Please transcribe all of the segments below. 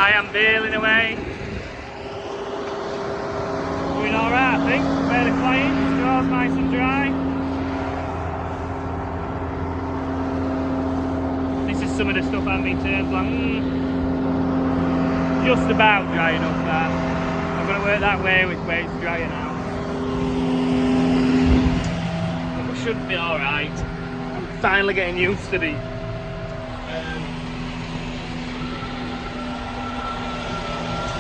I am bailing away. Doing alright, I think. Barely flying, straw's nice and dry. This is some of the stuff I've been turned like, just about dry enough that. I'm going to work that way with where it's drier now. But we should be alright. I'm finally getting used to the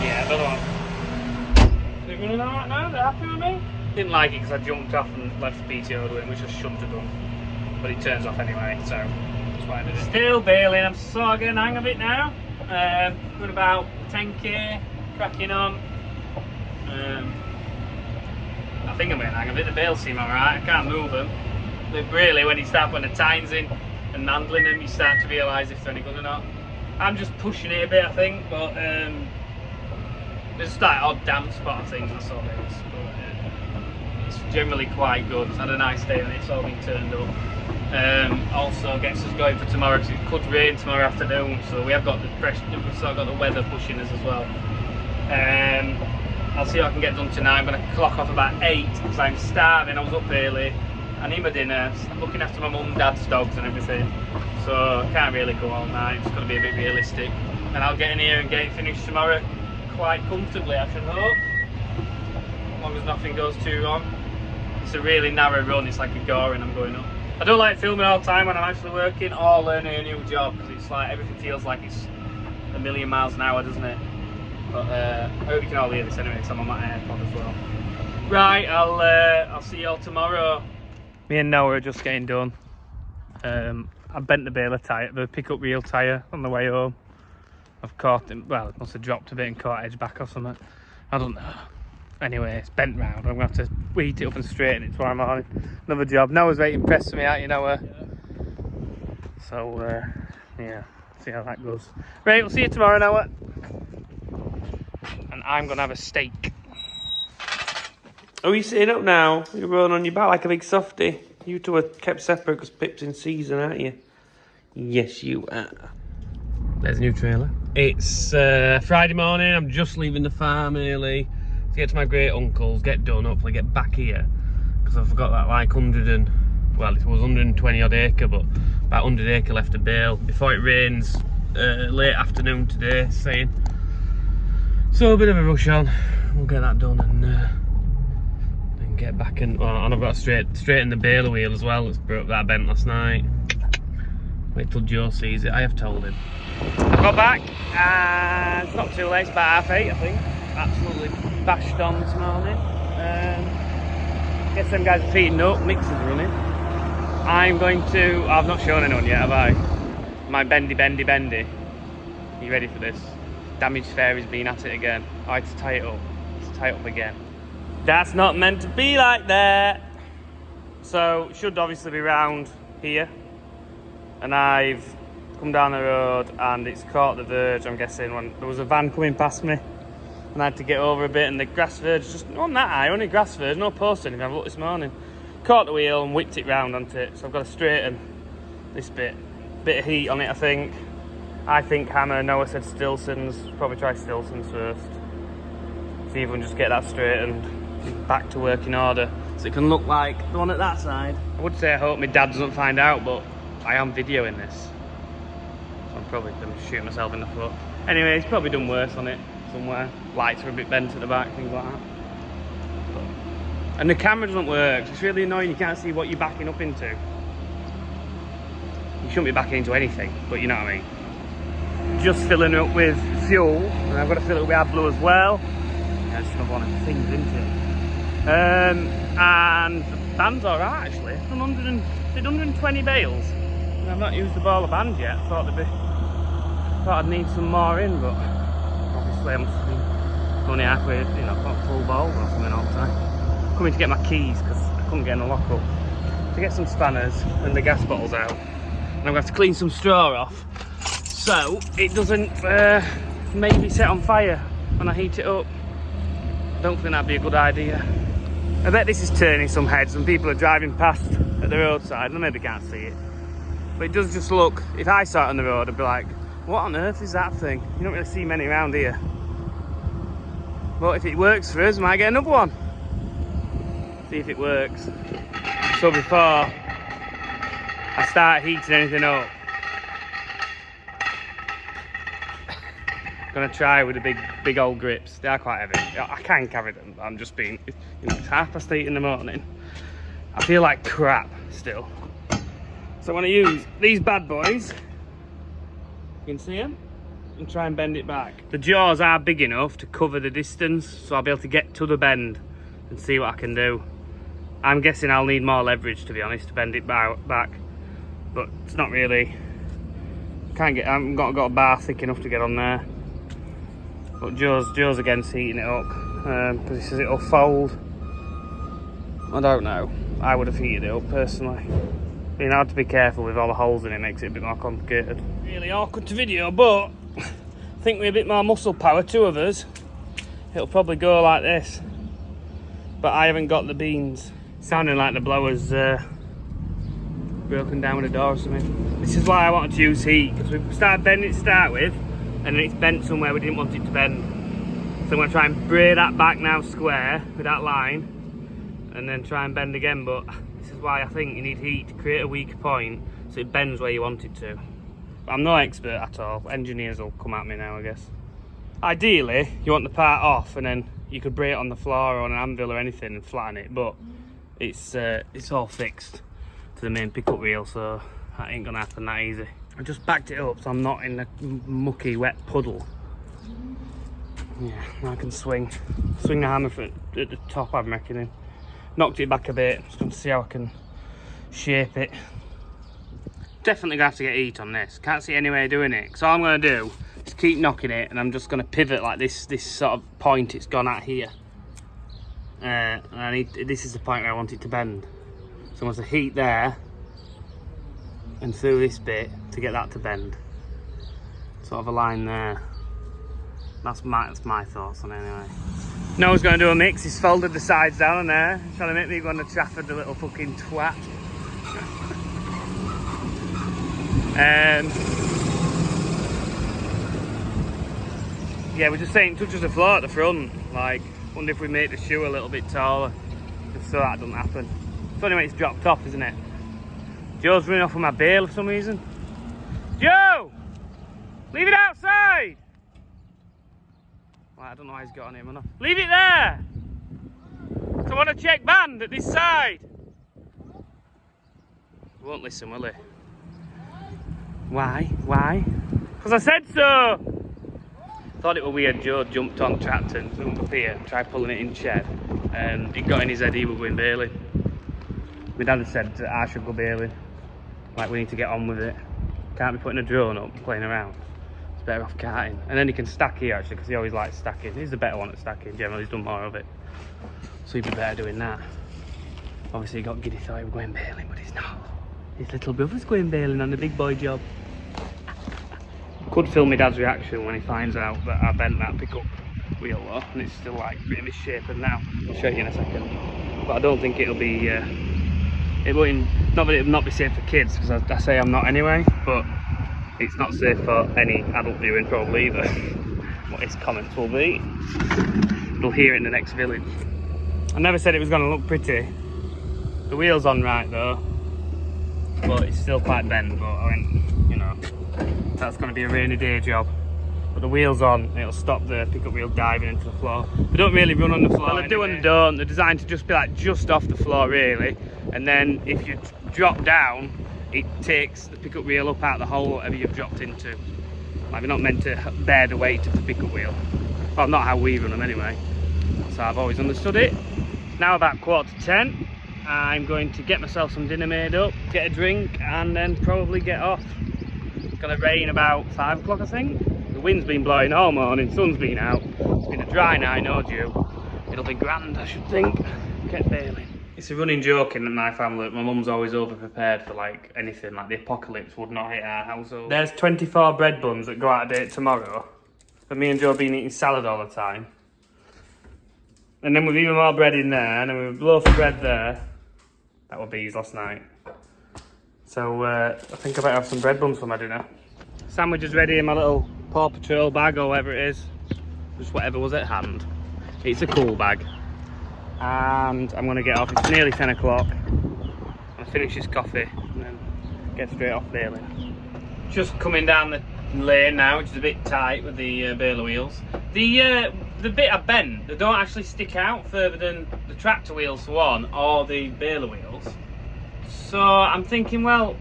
yeah, I don't know. Is it running alright now? They're happy with me? Didn't like it because I jumped off and left the PTO doing, which I shouldn't have done. But it turns off anyway, so that's why I did it. Still bailing, I'm sort of getting the hang of it now. Doing about 10k, cracking on. I think I'm getting the hang of it. The bails seem alright, I can't move them. But really, when the tine's in and handling them, you start to realise if they're any good or not. I'm just pushing it a bit, I think, but there's just that odd damp spot of things, that's all it is. But it's generally quite good. It's had a nice day and it's all been turned up. Also gets us going for tomorrow because it could rain tomorrow afternoon, so we have got the pressure, we've sort of got the weather pushing us as well. I'll see what I can get done tonight. I'm going to clock off about 8 because I'm starving. I was up early. I need my dinner, looking after my mum and dad's dogs and everything, so I can't really go all night. It's got to be a bit realistic, and I'll get in here and get it finished tomorrow quite comfortably, I should hope, as long as nothing goes too wrong. It's a really narrow run, it's like a gore and I'm going up. I don't like filming all the time when I'm actually working or learning a new job, because it's like everything feels like it's a million miles an hour, doesn't it? But I hope you can all hear this anyway, because I'm on my AirPod as well. Right, I'll see you all tomorrow. Me and Noah are just getting done. I bent the baler tyre, the pickup reel tyre on the way home. I've caught him, well, it must have dropped a bit and caught edge back or something. I don't know. Anyway, it's bent round. I'm going to have to weed it up and straighten it tomorrow morning. Another job. Noah's very impressed with me, aren't you, Noah? Yeah. So, yeah, see how that goes. Right, we'll see you tomorrow, Noah. And I'm going to have a steak. Oh, you sitting up now? You're rolling on your back like a big softie. You two are kept separate because Pip's in season, aren't you? Yes, you are. There's a new trailer. It's Friday morning. I'm just leaving the farm early to get to my great uncle's, get done, hopefully get back here. Because I've got that like 100 and, well, it was 120 odd acre, but about 100 acre left to bale before it rains late afternoon today, saying. So a bit of a rush on. We'll get that done and get back and I've got to straighten the baler wheel as well. It's broke that bent last night. Wait till Joe sees it. I have told him. I got back and it's not too late. It's about 8:30, I think. Absolutely bashed on this morning. Guess them guys are feeding up. Mixer's running. I'm going to. I've not shown anyone yet, have I? My bendy. Are you ready for this? Damaged fairy's been at it again. I had to tie it up. Let's tie it up again. That's not meant to be like that. So it should obviously be round here, and I've come down the road and it's caught the verge, I'm guessing, when there was a van coming past me and I had to get over a bit, and the grass verge just not that high, only grass verge, no post or anything. I've looked this morning, caught the wheel and whipped it round onto it, so I've got to straighten this bit of heat on it. I think hammer. Noah said Stilson's, probably try Stilson's first, see if we can just get that straightened back to working order, so it can look like the one at that side. I would say I hope my dad doesn't find out, but I am videoing this, so I'm probably going to shoot myself in the foot. Anyway, he's probably done worse on it somewhere. Lights are a bit bent at the back, things like that. And the camera doesn't work, so it's really annoying. You can't see what you're backing up into. You shouldn't be backing into anything, but you know what I mean. Just filling it up with fuel, and I've got to fill it with AdBlue as well. Yeah, it's another one of the things, isn't it? And the band's alright actually. It's done 120 bales. And I've not used the ball of band yet. Thought I'd need some more in, but obviously I must have been only halfway, not full ball or something all the time. Coming to get my keys because I couldn't get in the lock up. To get some spanners and the gas bottles out. And I'm going to have to clean some straw off so it doesn't maybe set on fire when I heat it up. Don't think that'd be a good idea. I bet this is turning some heads and people are driving past at the roadside and they maybe can't see it. But it does just look, if I saw it on the road, I'd be like, What on earth is that thing? You don't really see many around here. But if it works for us, might get another one. See if it works. So before I start heating anything up, I'm gonna try with the big old grips. They are quite heavy. I can carry them, but I'm just being, you know, it's 8:30 in the morning. I feel like crap still. So I want to use these bad boys. You can see them, and try and bend it back. The jaws are big enough to cover the distance, so I'll be able to get to the bend and see what I can do. I'm guessing I'll need more leverage, to be honest, to bend it back, but it's not really. I haven't got a bar thick enough to get on there. But Joe's against heating it up because he says it'll fold. I don't know. I would have heated it up personally. Being hard to be careful with all the holes in it makes it a bit more complicated. Really awkward to video, but I think with a bit more muscle power, two of us, it'll probably go like this. But I haven't got the beans. Sounding like the blower's broken down with a door or something. This is why I wanted to use heat, because we started bending it to start with, and then it's bent somewhere we didn't want it to bend. So I'm going to try and braid that back now square with that line, and then try and bend again. But this is why I think you need heat to create a weak point so it bends where you want it to. But I'm no expert at all. Engineers will come at me now, I guess. Ideally, you want the part off, and then you could braid it on the floor or on an anvil or anything and flatten it, but it's all fixed to the main pickup wheel, so that ain't gonna happen that easy. I just backed it up so I'm not in the mucky wet puddle. Yeah, now I can swing the hammer at the top, I'm reckoning. Knocked it back a bit, just going to see how I can shape it. Definitely gonna have to get heat on this. Can't see any way of doing it. So all I'm gonna do is keep knocking it, and I'm just gonna pivot like this sort of point it's gone at here. And this is the point where I want it to bend. So I want to heat there and through this bit to get that to bend. Sort of a line there. That's my thoughts on it anyway. Noah's going to do a mix. He's folded the sides down there, trying to make me go on the Trafford, the little fucking twat. Yeah, we're just saying touches the floor at the front. Like, wonder if we make the shoe a little bit taller, just so that doesn't happen. It's only when it's dropped off, isn't it? Joe's running off with my bale for some reason. Joe! Leave it outside! Well, I don't know why he's got on him or not. Leave it there! So I want to check band at this side. He won't listen, will he? Why? Why? Because I said so! Thought it was weird. Joe jumped on the tractor and zoomed up here, tried pulling it in shed, and it got in his head he was going bailing. My dad had said that I should go bailing. Like, we need to get on with it. Can't be putting a drone up playing around. It's better off carting. And then he can stack here actually, because he always likes stacking. He's the better one at stacking, generally he's done more of it. So he'd be better doing that. Obviously he got giddy, thought he was going bailing, but he's not. His little brother's going bailing on the big boy job. Could film my dad's reaction when he finds out that I bent that pickup wheel though, and it's still like pretty misshapen now. I'll show you in a second. But I don't think it'll be, it wouldn't, not that it'll not be safe for kids, because I say I'm not anyway, but it's not safe for any adult viewing probably either. What his comments will be. We'll hear it in the next village. I never said it was going to look pretty. The wheel's on right though, but it's still quite bent, but I mean, you know, that's going to be a rainy day job. But the wheel's on, it'll stop the pickup wheel diving into the floor. They don't really run on the floor. Well, they do and they don't. They're designed to just be like just off the floor really. And then if you drop down, it takes the pickup wheel up out of the hole, whatever you've dropped into. Like, they're not meant to bear the weight of the pickup wheel. Well, not how we run them anyway. So I've always understood it. Now about 9:45, I'm going to get myself some dinner made up, get a drink, and then probably get off. It's going to rain about 5 o'clock, I think. The wind's been blowing all morning, sun's been out. It's been a dry night, no dew. It'll be grand, I should think. Get bailing. It's a running joke in my family. My mum's always over prepared for like anything, like the apocalypse would not hit our household. There's 24 bread buns that go out of date tomorrow. But me and Joe have been eating salad all the time. And then with even more bread in there, and then with a loaf of bread there. That were bees last night. So I think I better have some bread buns for my dinner. Sandwich is ready in my little Paw Patrol bag or whatever it is. Just whatever was at hand. It's a cool bag. And I'm going to get off. It's nearly 10 o'clock. I'm going to finish this coffee and then get straight off Baling. Just coming down the lane now, which is a bit tight with the baler wheels. The bit I bent, they don't actually stick out further than the tractor wheels for one, or the baler wheels. So I'm thinking, well,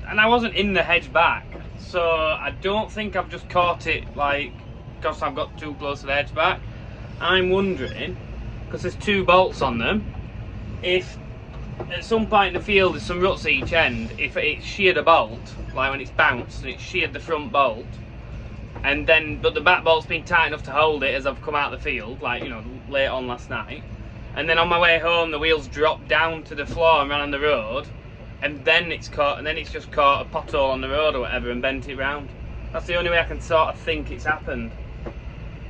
and I wasn't in the hedge back, so I don't think I've just caught it like because I've got too close to the hedge back. I'm wondering, because there's 2 bolts on them, if at some point in the field there's some ruts at each end, if it sheared a bolt, like when it's bounced and it sheared the front bolt, and then but the back bolt's been tight enough to hold it as I've come out of the field, like, you know, late on last night, and then on my way home the wheels dropped down to the floor and ran on the road, and then it's just caught a pothole on the road or whatever and bent it round. That's the only way I can sort of think it's happened.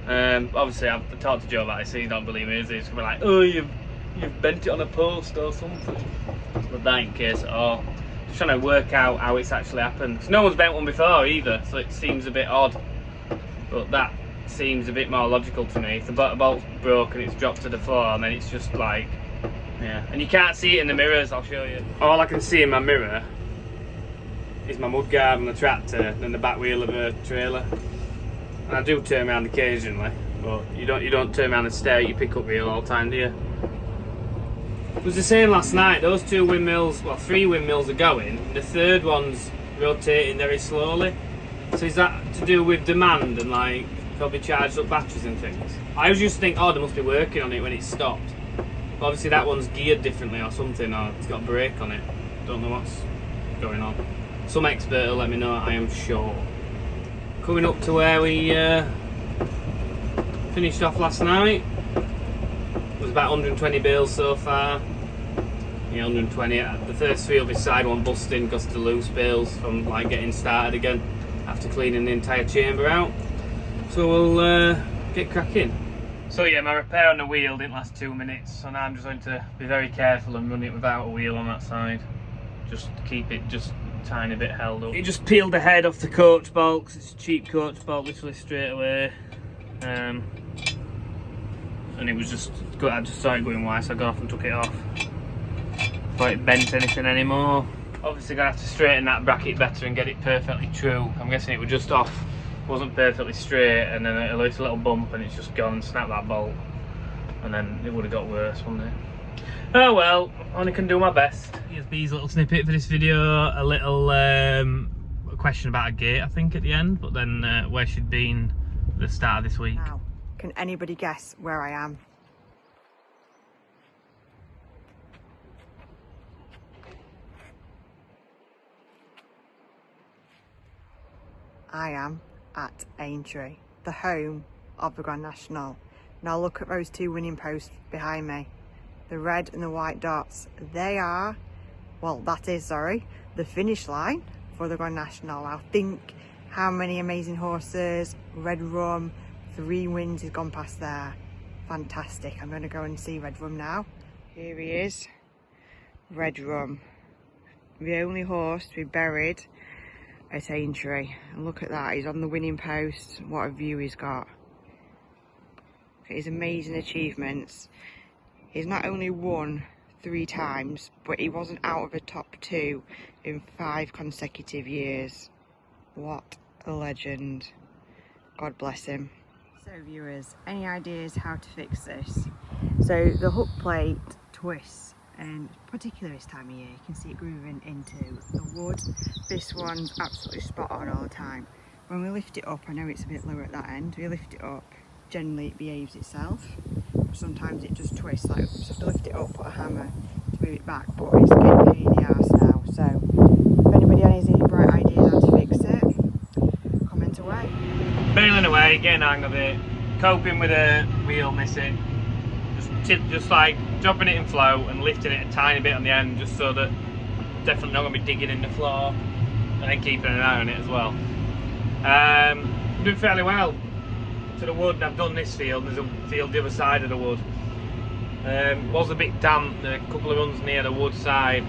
Obviously I've talked to Joe about it, so he don't believe me, is he? He's gonna be like, oh, you've bent it on a post or something. But that ain't the case at all. Just trying to work out how it's actually happened. 'Cause no one's bent one before either, so it seems a bit odd. But that seems a bit more logical to me. If the bolt's broke and it's dropped to the floor, and then it's just like, yeah. And you can't see it in the mirrors, I'll show you. All I can see in my mirror is my mudguard and the tractor and the back wheel of a trailer. And I do turn around occasionally, but you don't turn around and stare at your pickup wheel all the time, do you? It was the same last night. Those 2 windmills, well, 3 windmills are going. The third one's rotating very slowly. So is that to do with demand and like probably charged up batteries and things? I was just think, oh, they must be working on it when it stopped. But obviously that one's geared differently or something, or it's got a brake on it. Don't know what's going on. Some expert will let me know, I am sure. Coming up to where we finished off last night. It was about 120 bales so far. Yeah, 120. The first field beside one busting because of the loose bales from like getting started again after cleaning the entire chamber out. So we'll get cracking. So yeah, my repair on the wheel didn't last 2 minutes, so now I'm just going to be very careful and run it without a wheel on that side. Just to keep it just a tiny bit held up. It just peeled the head off the coach bolt, 'cause it's a cheap coach bolt, literally straight away. And it was just good. I just saw it going wide, so I got off and took it off. Before it bent anything anymore. Obviously gonna have to straighten that bracket better and get it perfectly true. I'm guessing it was just off, wasn't perfectly straight, and then it left a little bump and it's just gone and snapped that bolt. And then it would have got worse, wouldn't it? Oh well, only can do my best. Here's B's little snippet for this video. A little question about a gate, I think, at the end, but then where she'd been at the start of this week. Now, can anybody guess where I am? I am at Aintree, the home of the Grand National. Now look at those 2 winning posts behind me. The red and the white dots. They are, well, that is, sorry, the finish line for the Grand National. Now think how many amazing horses, Red Rum, 3 wins has gone past there. Fantastic. I'm going to go and see Red Rum now. Here he is, Red Rum. The only horse to be buried at Aintree. And look at that, he's on the winning post. What a view he's got. Look at his amazing achievements. He's not only won 3 times, but he wasn't out of the top 2 in 5 consecutive years. What a legend. God bless him. So viewers, any ideas how to fix this? So the hook plate twists, and particularly this time of year, you can see it grooving into the wood. This one's absolutely spot on all the time. When we lift it up, I know it's a bit lower at that end, we lift it up, generally it behaves itself. Sometimes it just twists, like we just have to lift it up, put a hammer to move it back, but it's getting a pain in the arse now. So if anybody has any bright ideas how to fix it, comment away. Bailing away, getting the hang of it, coping with a wheel missing, just like dropping it in flow and lifting it a tiny bit on the end, just so that definitely not going to be digging in the floor, and then keeping an eye on it as well. Doing fairly well to the wood. I've done this field, there's a field the other side of the wood. Was a bit damp, a couple of runs near the wood side,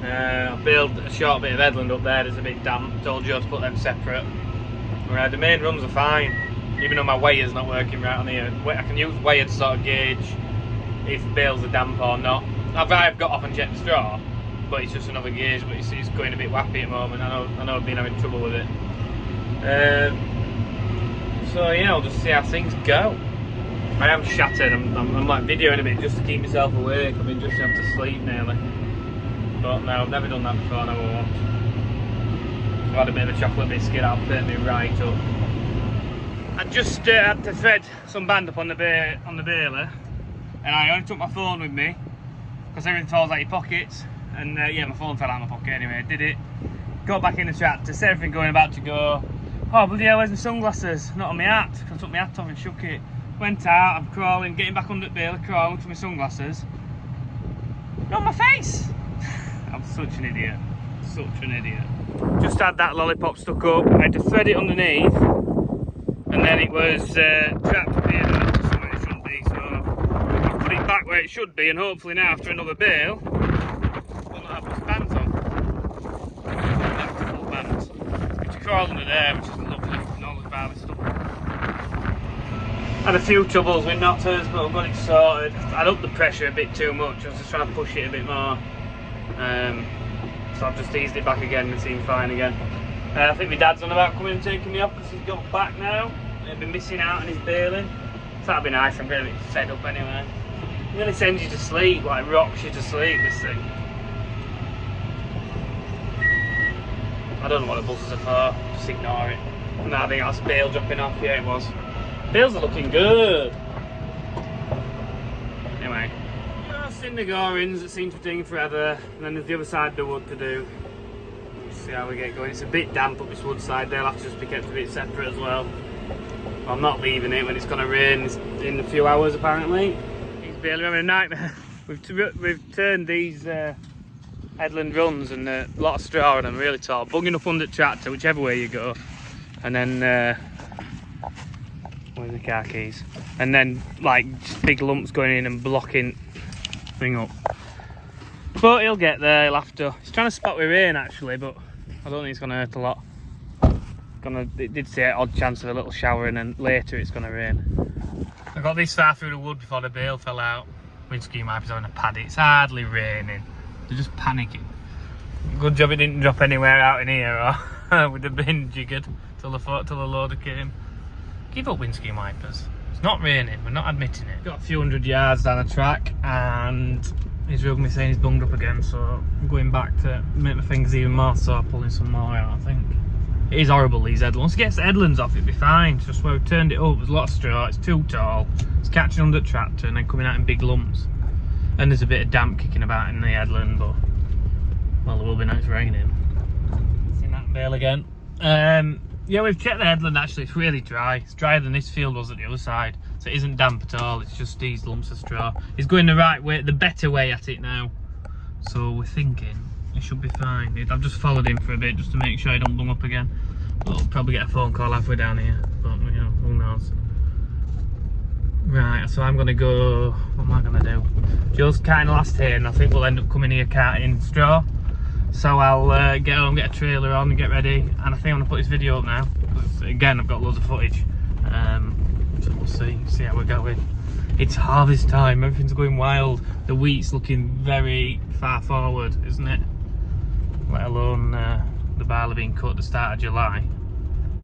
I built a short bit of headland up there, there's a bit damp, told Joe to put them separate. The main runs are fine, even though my weigher's not working right on here. I can use weigher to sort of gauge if bales are damp or not. I've got off and checked the straw, but it's just another gauge, but it's going a bit wappy at the moment. I know I've been having trouble with it. So yeah, I'll just see how things go. I am shattered, I'm like videoing a bit just to keep myself awake. I've been just having to sleep nearly. But no, I've never done that before, never won't. I've had a bit of a chocolate biscuit, that'll turn me right up. I just had to thread some band up on the baler, and I only took my phone with me because everything falls out your pockets. And yeah, my phone fell out of my pocket anyway. Did it, got back in the tractor, see everything going about to go. Oh bloody hell, where's my sunglasses? Not on my hat. I took my hat off and shook it. Went out, I'm crawling, getting back under the baler, crawling for my sunglasses. Not on my face! I'm such an idiot. Such an idiot. Just had that lollipop stuck up. I had to thread it underneath, and then it was trapped up here to somewhere it shouldn't be. So I've put it back where it should be, and hopefully now after another bale, we'll not have those bands on. Back to full bands. Which are crawling under there, which isn't lovely, and all the barley stuff. Had a few troubles with knotters, but I've got it sorted. I'd upped the pressure a bit too much. I was just trying to push it a bit more. So I've just eased it back again and it seemed fine again. I think my dad's on about coming and taking me off because he's got back now. He'll be missing out on his baling. So that'd be nice. I'm getting a bit fed up anyway. It really sends you to sleep, like rocks you to sleep, this thing. I don't know what the buses are for, just ignore it. No, I think that's bale dropping off, yeah it was. Bales are looking good. Anyway. Cinder gorings that seem to be taking forever, and then there's the other side of the wood to do. Let's see how we get going. It's a bit damp up this wood side, they'll have to just be kept a bit separate as well. I'm not leaving it when it's going to rain in a few hours apparently. He's barely having a nightmare. We've turned these headland runs and a lot of straw on them, really tall, bugging up under the tractor whichever way you go, and then where's the car keys? And then like just big lumps going in and blocking thing up. But he'll get there, he'll have to. He's trying to spot with rain actually, but I don't think it's going to hurt a lot. It did say an odd chance of a little shower, and then later it's going to rain. I got this far through the wood before the bale fell out. Windscreen wipers having a paddy. It's hardly raining. They're just panicking. Good job it didn't drop anywhere out in here, or would have been jiggered till the loader came. Give up windscreen wipers. It's not raining, we're not admitting it. Got a few hundred yards down the track and he's rubbing me saying he's bunged up again, so I'm going back to make my fingers even more sore, pulling some more out I think. It is horrible these headlands. Once it gets the headlands off it'll be fine. It's just where we've turned it up, there's a lot of straw, it's too tall, it's catching under the tractor and then coming out in big lumps. And there's a bit of damp kicking about in the headland, but well there will be now it's raining. Seen that bale again. Yeah, we've checked the headland actually, it's really dry. It's drier than this field was at the other side. So it isn't damp at all, it's just these lumps of straw. He's going the right way, the better way at it now. So we're thinking it should be fine. I've just followed him for a bit just to make sure I don't bung up again. But I'll probably get a phone call halfway down here, but you know, who knows. Right, so I'm going to go, what am I going to do? Joe's carting the last hay and I think we'll end up coming here carting straw. So I'll get home, get a trailer on and get ready, and I think I'm going to put this video up now. Again, I've got loads of footage, so we'll see how we're going. It's harvest time, everything's going wild. The wheat's looking very far forward, isn't it? Let alone the barley being cut at the start of July.